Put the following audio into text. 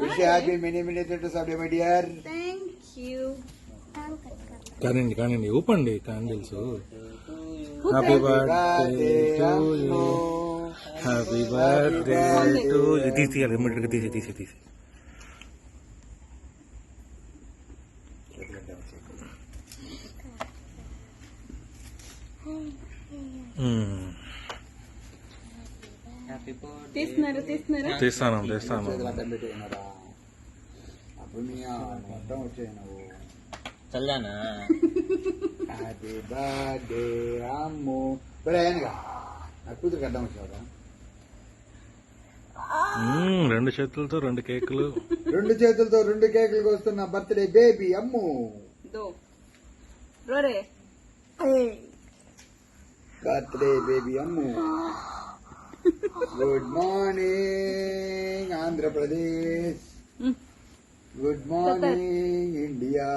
Wish you happy many returns of the day, my dear. Thank you. కానండి ఊపండి candles. Happy birthday to you, happy birthday to you. తీసేయాలి ఇమ్మీడియట్గా, తీసి తీస్తాను. చల్లానా హ్యాపీ బర్త్డే అమ్ము. ఇప్పుడేగా నా కూతురు అడ్డం వచ్చావురా. 2 చేతులతో 2 కేకులు. 2 చేతులతో 2 కేకులు కోస్తున్న బర్త్డే బేబీ అమ్ము. బర్త్డే బేబీ అమ్ము. Good morning Andhra Pradesh, good morning India.